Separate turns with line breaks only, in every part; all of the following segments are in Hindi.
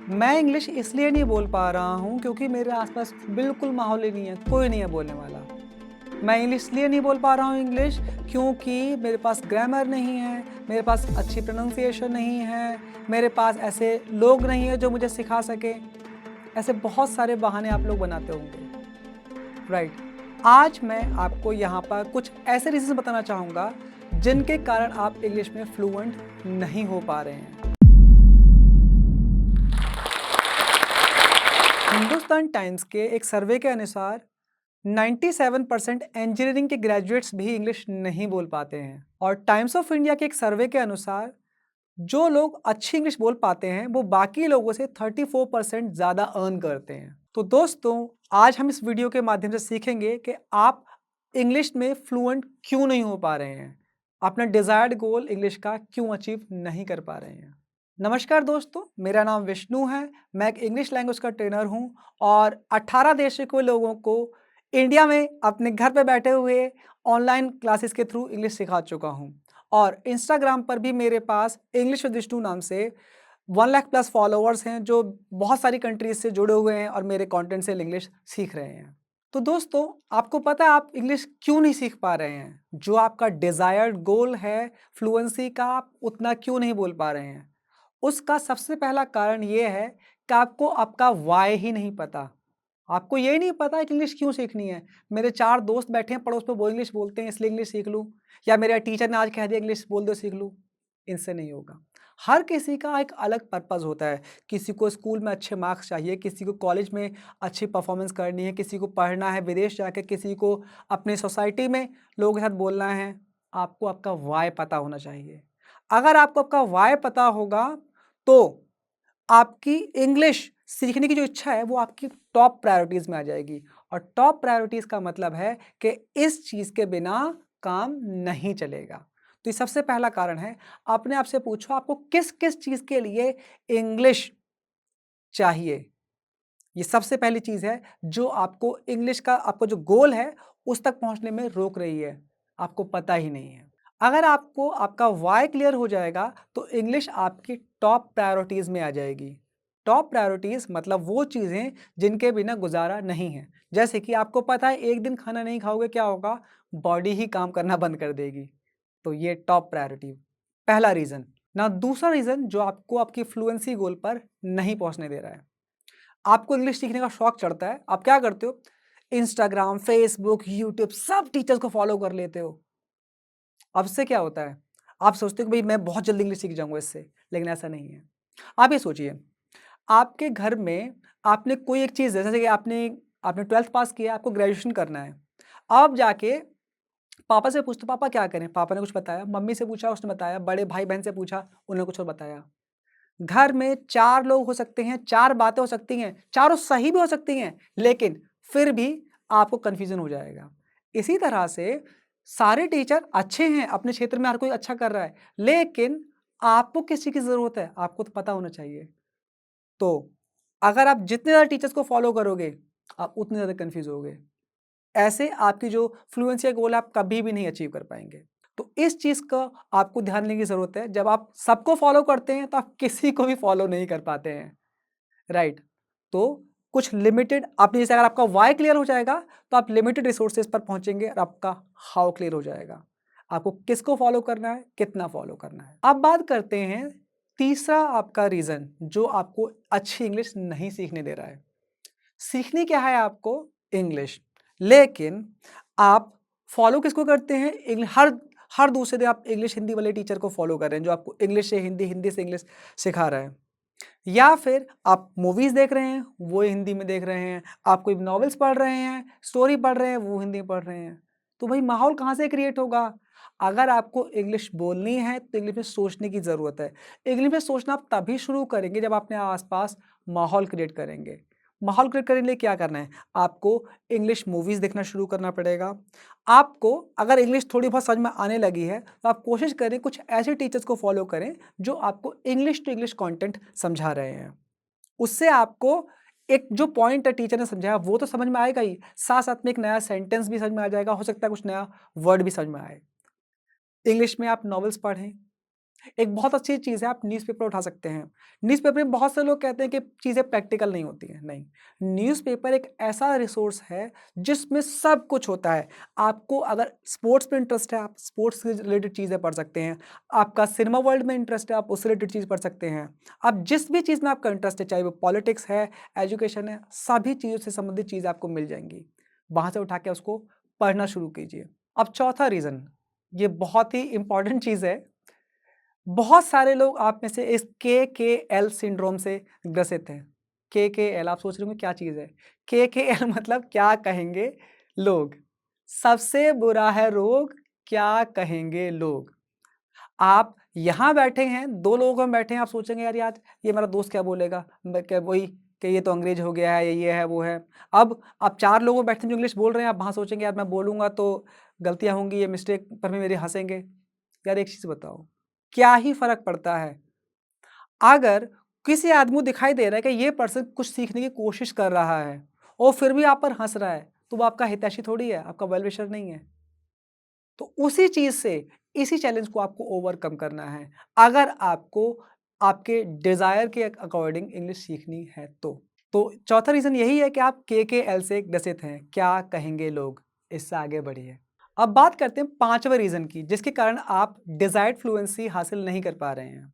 मैं इंग्लिश इसलिए नहीं बोल पा रहा हूँ क्योंकि मेरे आसपास बिल्कुल माहौल ही नहीं है, कोई नहीं है बोलने वाला। मैं इंग्लिश इसलिए नहीं बोल पा रहा हूँ इंग्लिश क्योंकि मेरे पास ग्रामर नहीं है, मेरे पास अच्छी प्रोनाउंसिएशन नहीं है, मेरे पास ऐसे लोग नहीं हैं जो मुझे सिखा सकें। ऐसे बहुत सारे बहाने आप लोग बनाते होंगे, राइट? आज मैं आपको यहाँ पर कुछ ऐसे रीज़न्स बताना चाहूँगा जिनके कारण आप इंग्लिश में फ्लुएंट नहीं हो पा रहे हैं। हिंदुस्तान टाइम्स के एक सर्वे के अनुसार 97% इंजीनियरिंग के ग्रेजुएट्स भी इंग्लिश नहीं बोल पाते हैं और टाइम्स ऑफ इंडिया के एक सर्वे के अनुसार जो लोग अच्छी इंग्लिश बोल पाते हैं वो बाकी लोगों से 34% ज़्यादा अर्न करते हैं। तो दोस्तों, आज हम इस वीडियो के माध्यम से सीखेंगे कि आप इंग्लिश में फ्लुएंट क्यों नहीं हो पा रहे हैं, अपना डिज़ायर्ड गोल इंग्लिश का क्यों अचीव नहीं कर पा रहे हैं। नमस्कार दोस्तों, मेरा नाम विष्णु है। मैं एक इंग्लिश लैंग्वेज का ट्रेनर हूँ और 18 देशों के लोगों को इंडिया में अपने घर पे बैठे हुए ऑनलाइन क्लासेस के थ्रू इंग्लिश सिखा चुका हूँ और इंस्टाग्राम पर भी मेरे पास इंग्लिश विद विष्णु नाम से 1 लाख प्लस फॉलोअर्स हैं जो बहुत सारी कंट्रीज से जुड़े हुए हैं और मेरे कंटेंट से इंग्लिश सीख रहे हैं। तो दोस्तों, आपको पता है आप इंग्लिश क्यों नहीं सीख पा रहे हैं? जो आपका डिज़ायर्ड गोल है फ्लुएंसी का, आप उतना क्यों नहीं बोल पा रहे हैं? उसका सबसे पहला कारण ये है कि आपको आपका व्हाय ही नहीं पता। आपको ये नहीं पता कि इंग्लिश क्यों सीखनी है। मेरे 4 दोस्त बैठे हैं पड़ोस में, वो इंग्लिश बोलते हैं इसलिए इंग्लिश सीख लूँ, या मेरे टीचर ने आज कह दिया इंग्लिश बोल दो सीख लूँ। इनसे नहीं होगा। हर किसी का एक अलग पर्पज़ होता है। किसी को स्कूल में अच्छे मार्क्स चाहिए, किसी को कॉलेज में अच्छी परफॉर्मेंस करनी है, किसी को पढ़ना है विदेश जाके, किसी को अपने सोसाइटी में लोगों के साथ बोलना है। आपको आपका व्हाय पता होना चाहिए। अगर आपको आपका व्हाय पता होगा तो आपकी इंग्लिश सीखने की जो इच्छा है वो आपकी टॉप प्रायोरिटीज़ में आ जाएगी और टॉप प्रायोरिटीज़ का मतलब है कि इस चीज़ के बिना काम नहीं चलेगा। तो ये सबसे पहला कारण है। अपने आप से पूछो आपको किस-किस चीज़ के लिए इंग्लिश चाहिए? ये सबसे पहली चीज़ है जो आपको इंग्लिश का आपका जो गोल है उस तक पहुँचने में रोक रही है। आपको पता ही नहीं है। अगर आपको आपका व्हाय क्लियर हो जाएगा तो इंग्लिश आपकी टॉप प्रायोरिटीज़ में आ जाएगी। टॉप प्रायोरिटीज़ मतलब वो चीज़ें जिनके बिना गुज़ारा नहीं है। जैसे कि आपको पता है एक दिन खाना नहीं खाओगे क्या होगा? बॉडी ही काम करना बंद कर देगी। तो ये टॉप प्रायोरिटी पहला रीज़न। ना दूसरा रीज़न जो आपको आपकी फ्लुएंसी गोल पर नहीं पहुँचने दे रहा है। आपको इंग्लिश सीखने का शौक चढ़ता है, आप क्या करते हो? इंस्टाग्राम, फेसबुक, यूट्यूब सब टीचर्स को फॉलो कर लेते हो। अब से क्या होता है? आप सोचते हो कि भई मैं बहुत जल्दी इंग्लिश सीख जाऊँगा इससे, लेकिन ऐसा नहीं है। आप ये सोचिए, आपके घर में आपने कोई एक चीज़ है, जैसे कि आपने आपने 12th पास किया, आपको ग्रेजुएशन करना है। आप जाके पापा से पूछते हो, पापा क्या करें? पापा ने कुछ बताया, मम्मी से पूछा उसने बताया, बड़े भाई-बहन से पूछा, उन्होंने कुछ और बताया। घर में 4 लोग हो सकते हैं, 4 बातें हो सकती हैं, चारों सही भी हो सकती हैं, लेकिन फिर भी आपको कन्फ्यूज़न हो जाएगा। इसी तरह से सारे टीचर अच्छे हैं, अपने क्षेत्र में हर कोई अच्छा कर रहा है, लेकिन आपको किस चीज़ की ज़रूरत है, आपको तो पता होना चाहिए। तो अगर आप जितने ज़्यादा टीचर्स को फ़ॉलो करोगे, आप उतने ज़्यादा कन्फ्यूज़ होगे। ऐसे आपकी जो फ्लुएंसी का गोल है, आप कभी भी नहीं अचीव कर पाएँगे। तो इस चीज़ का आपको ध्यान देने की ज़रूरत है। जब आप सबको फ़ॉलो करते हैं, तो आप किसी को भी फ़ॉलो नहीं कर पाते हैं, राइट? तो कुछ लिमिटेड आपने जैसे अगर आपका व्हाय क्लियर हो जाएगा, तो आप लिमिटेड रिसोर्सेज़ पर पहुँचेंगे और आपका हाउ क्लियर हो जाएगा। आपको किसको फ़ॉलो करना है, कितना फ़ॉलो करना है। अब बात करते हैं तीसरा आपका रीज़न जो आपको अच्छी इंग्लिश नहीं सीखने दे रहा है। सीखनी क्या है आपको? इंग्लिश। लेकिन आप फ़ॉलो किसको करते हैं? हर दूसरे दिन आप इंग्लिश हिंदी वाले टीचर को फ़ॉलो कर रहे हैं, जो आपको इंग्लिश से हिंदी, हिंदी से इंग्लिश सिखा रहा है। या फिर आप मूवीज़ देख रहे हैं, वो हिंदी में देख रहे हैं। आप कोई नॉवेल्स पढ़ रहे हैं, स्टोरी पढ़ रहे हैं, वो हिंदी में पढ़ रहे हैं। तो भाई माहौल कहाँ से क्रिएट होगा? अगर आपको इंग्लिश बोलनी है, तो इंग्लिश में सोचने की ज़रूरत है। इंग्लिश में सोचना आप तभी शुरू करेंगे, जब अपने आस-पास माहौल क्रिएट करेंगे। माहौल क्रिएट करने के लिए क्या करना है? आपको इंग्लिश मूवीज़ देखना शुरू करना पड़ेगा। आपको अगर इंग्लिश थोड़ी बहुत समझ में आने लगी है, तो आप कोशिश करें कुछ ऐसे टीचर्स को फ़ॉलो करें, जो आपको इंग्लिश टू इंग्लिश कंटेंट समझा रहे हैं। उससे आपको एक जो पॉइंट है टीचर ने समझाया वो तो समझ में आएगा ही, साथ-साथ में एक नया सेंटेंस भी समझ में आ जाएगा, हो सकता है कुछ नया वर्ड भी समझ में आए। इंग्लिश में आप नॉवेल्स पढ़ें, एक बहुत अच्छी चीज़ है, आप न्यूज़पेपर उठा सकते हैं। न्यूज़पेपर में बहुत से लोग कहते हैं कि चीज़ें प्रैक्टिकल नहीं होती हैं, नहीं। न्यूज़पेपर एक ऐसा रिसोर्स है जिसमें सब कुछ होता है। आपको अगर स्पोर्ट्स में इंटरेस्ट है, आप स्पोर्ट्स से रिलेटेड चीज़ें पढ़ सकते हैं। आपका सिनेमा वर्ल्ड में इंटरेस्ट है, आप उससे रिलेटेड चीज़ पढ़ सकते हैं। आप जिस भी चीज़ में आपका इंटरेस्ट है, चाहे वो पॉलिटिक्स है, एजुकेशन है, सभी चीज़ों से संबंधित चीज़ें आपको मिल जाएँगी। वहाँ से उठा के उसको पढ़ना शुरू कीजिए। अब चौथा रीज़न, ये बहुत ही इम्पोर्टेंट चीज़ है। बहुत सारे लोग आप में से इस केकेएल सिंड्रोम से ग्रसित हैं। केकेएल, आप सोच रहे होंगे क्या चीज़ है? केकेएल मतलब क्या कहेंगे लोग? सबसे बुरा है रोग, क्या कहेंगे लोग? आप यहाँ बैठे हैं, 2 लोग हम बैठे हैं, आप सोचेंगे यार यार ये मेरा दोस्त क्या बोलेगा? मैं क्या वही कि ये तो अंग्रेज़ हो गया है, ये है, वो है। अब आप 4 लोग बैठे हैं जो इंग्लिश बोल रहे हैं, आप वहाँ सोचेंगे यार मैं बोलूँगा तो गलतियाँ होंगी, ये मिस्टेक पर भी मेरे हँसेंगे। यार एक चीज़ बताओ, क्या ही फ़र्क पड़ता है? अगर किसी आदमी को दिखाई दे रहा है कि ये पर्सन कुछ सीखने की कोशिश कर रहा है और फिर भी आप पर हँस रहा है, तो वो आपका हितैषी थोड़ी है, आपका वेल विशर नहीं है। तो उसी चीज़ से, इसी चैलेंज को आपको ओवरकम करना है, अगर आपको आपके डिज़ायर के अकॉर्डिंग इंग्लिश सीखनी है तो। तो चौथा रीज़न यही है कि आप केकेएल से ग्रसित हैं, क्या कहेंगे लोग? इससे आगे बढ़िए। अब बात करते हैं 5वें रीज़न की, जिसके कारण आप डिज़ायर्ड फ्लुएंसी हासिल नहीं कर पा रहे हैं।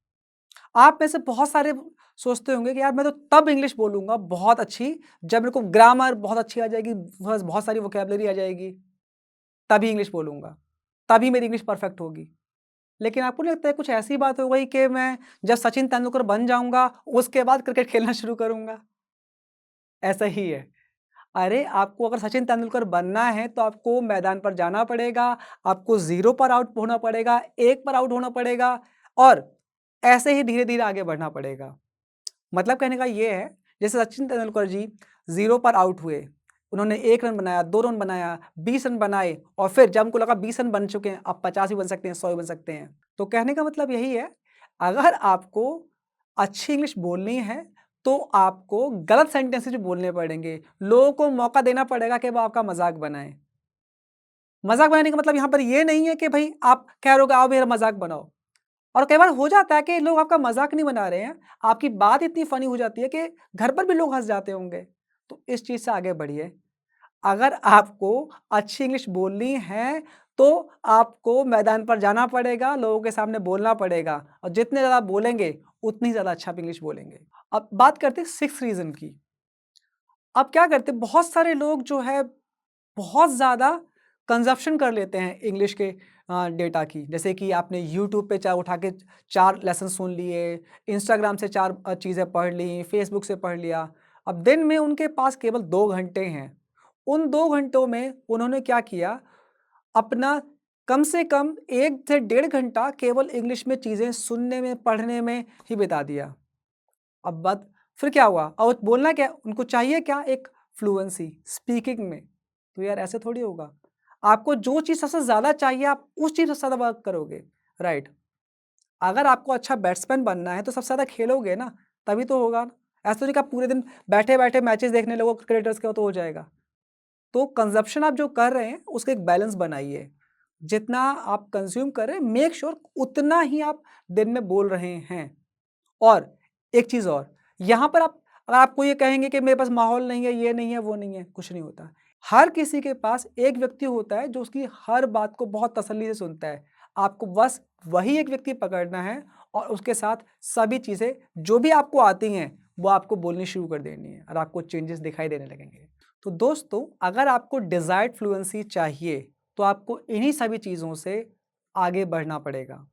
आप में से बहुत सारे सोचते होंगे कि यार मैं तो तब इंग्लिश बोलूँगा बहुत अच्छी, जब मेरे को ग्रामर बहुत अच्छी आ जाएगी, बस बहुत सारी वोकैब्युलरी आ जाएगी, तभी इंग्लिश बोलूँगा, तभी मेरी इंग्लिश परफेक्ट होगी। लेकिन आपको नहीं लगता है कुछ ऐसी बात हो गई कि मैं जब सचिन तेंदुलकर बन जाऊँगा, उसके बाद क्रिकेट खेलना शुरू करूँगा? ऐसा ही है। अरे! आपको अगर सचिन तेंदुलकर बनना है, तो आपको मैदान पर जाना पड़ेगा, आपको 0 पर आउट होना पड़ेगा, 1 पर आउट होना पड़ेगा और ऐसे ही धीरे-धीरे आगे बढ़ना पड़ेगा। मतलब कहने का ये है, जैसे सचिन तेंदुलकर जी 0 पर आउट हुए, उन्होंने 1 रन बनाया, 2 रन बनाया, 20 रन बनाए और फिर जब उनको लगा 20 रन बन चुके हैं, अब 50 भी बन सकते हैं, 100 भी बन सकते हैं। तो कहने का मतलब यही है, अगर आपको अच्छी इंग्लिश बोलनी है, तो आपको गलत सेंटेंसेस भी बोलने पड़ेंगे। लोगों को मौका देना पड़ेगा कि वो आपका मज़ाक बनाएँ। मज़ाक बनाने का मतलब यहाँ पर ये नहीं है कि भई आप कह रहे हो कि आओ मेरा मज़ाक बनाओ। और कई बार हो जाता है कि लोग आपका मज़ाक नहीं बना रहे हैं, आपकी बात इतनी फ़नी हो जाती है कि घर पर भी लोग हँस जाते होंगे। तो इस चीज़ से आगे बढ़िए। अगर आपको अच्छी इंग्लिश बोलनी है, तो आपको मैदान पर जाना पड़ेगा, लोगों के सामने बोलना पड़ेगा और जितने ज़्यादा बोलेंगे, उतनी ज़्यादा अच्छा आप इंग्लिश बोलेंगे। अब बात करते हैं 6th रीज़न की। अब क्या करते हैं, बहुत सारे लोग जो है बहुत ज़्यादा कंज़प्शन कर लेते हैं इंग्लिश के डेटा की। जैसे कि आपने यूट्यूब पे चा उठा के 4 लेसन सुन लिए, इंस्टाग्राम से 4 चीज़ें पढ़ ली, फेसबुक से पढ़ लिया। अब दिन में उनके पास केवल 2 घंटे हैं। उन 2 घंटों में उन्होंने क्या किया, अपना कम से कम 1 से डेढ़ घंटा केवल इंग्लिश में चीज़ें सुनने में, पढ़ने में ही बिता दिया। अब बात फिर क्या हुआ? और बोलना क्या है? उनको चाहिए क्या? एक फ्लुएंसी स्पीकिंग में। तो यार ऐसे थोड़ी होगा। आपको जो चीज़ सबसे ज़्यादा चाहिए आप उस चीज़ पे सबसे ज़्यादा वर्क करोगे, राइट? अगर आपको अच्छा बैट्समैन बनना है तो सबसे ज़्यादा खेलोगे ना, तभी तो होगा ना। ऐसा तो नहीं कि आप पूरे दिन बैठे-बैठे मैचेज़ देखने लगो क्रिकेटर्स के तो हो जाएगा। तो कंज़प्शन आप जो कर रहे हैं उसका एक बैलेंस बनाइए। जितना आप कंज़्यूम कर रहे हैं मेक श्योर उतना ही आप दिन में बोल रहे हैं। और एक चीज़ और, यहाँ पर आप अगर आपको ये कहेंगे कि मेरे पास माहौल नहीं है, ये नहीं है, वो नहीं है, कुछ नहीं होता। हर किसी के पास एक व्यक्ति होता है जो उसकी हर बात को बहुत तसल्ली से सुनता है। आपको बस वही एक व्यक्ति पकड़ना है और उसके साथ सभी चीज़ें जो भी आपको आती हैं, वो आपको बोलनी शुरू कर देनी है और आपको चेंजेस दिखाई देने लगेंगे। तो दोस्तों, अगर आपको डिज़ायर्ड फ्लुएंसी चाहिए, तो आपको इन्हीं सभी चीज़ों से आगे बढ़ना पड़ेगा।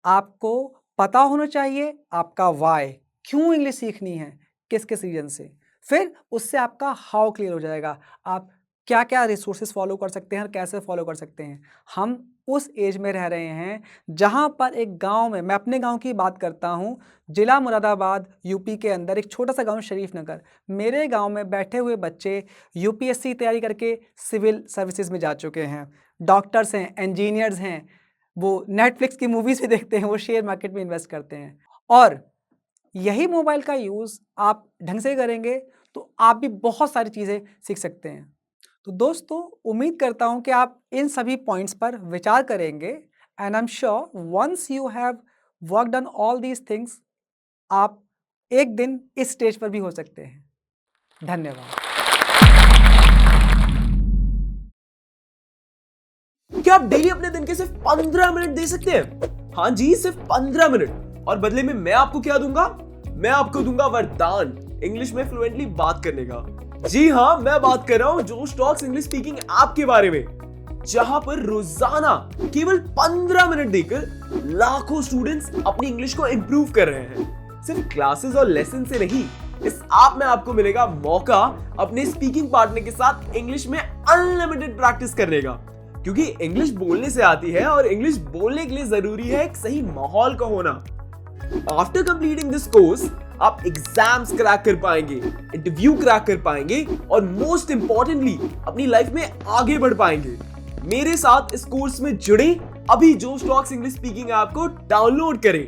आपको पता होना चाहिए आपका व्हाय, क्यों इंग्लिश सीखनी है, किस-किस रीज़न से। फिर उससे आपका हाउ क्लियर हो जाएगा। आप क्या-क्या रिसोर्सेज़ फ़ॉलो कर सकते हैं और कैसे फ़ॉलो कर सकते हैं। हम उस एज में रह रहे हैं जहाँ पर एक गाँव में, मैं अपने गाँव की बात करता हूँ, जिला मुरादाबाद, यूपी के अंदर एक छोटा-सा गाँव शरीफ़नगर। मेरे गाँव में बैठे हुए बच्चे यूपीएससी की तैयारी करके सिविल सर्विसेज़ में जा चुके हैं। डॉक्टर्स हैं, इंजीनियर्स हैं, वो नेटफ्लिक्स की मूवीज़ भी देखते हैं, वो शेयर मार्केट में इन्वेस्ट करते हैं और यही मोबाइल का यूज़ आप ढंग से करेंगे, तो आप भी बहुत सारी चीज़ें सीख सकते हैं। तो दोस्तों, उम्मीद करता हूँ कि आप इन सभी पॉइंट्स पर विचार करेंगे and I am sure once you have worked on all these things, आप एक दिन इस स्टेज पर भी हो सकते हैं। धन्यवाद।
क्या आप डेली अपने दिन के सिर्फ 15 मिनट दे सकते हैं? हाँ जी, सिर्फ 15 मिनट। और बदले में मैं आपको क्या दूंगा? मैं आपको दूंगा वरदान, इंग्लिश में फ्लुएंटली बात करने का। जी हाँ, मैं बात कर रहा हूँ जोश टॉक्स इंग्लिश स्पीकिंग ऐप के बारे में, जहां पर रोजाना केवल 15 मिनट देकर लाखों स्टूडेंट्स अपनी इंग्लिश को इंप्रूव कर रहे हैं। सिर्फ क्लासेस और लेसन से नहीं, इस ऐप में आपको मिलेगा मौका अपने स्पीकिंग पार्टनर के साथ इंग्लिश में अनलिमिटेड प्रैक्टिस करने का, क्योंकि इंग्लिश बोलने से आती है और इंग्लिश बोलने के लिए जरूरी है एक सही माहौल का होना। आफ्टर कंप्लीटिंग दिस कोर्स आप एग्जाम्स क्रैक कर पाएंगे, इंटरव्यू क्रैक कर पाएंगे और मोस्ट इंपॉर्टेंटली अपनी लाइफ में आगे बढ़ पाएंगे। मेरे साथ इस कोर्स में जुड़े, अभी जोश टॉक्स इंग्लिश स्पीकिंग ऐप को डाउनलोड करें।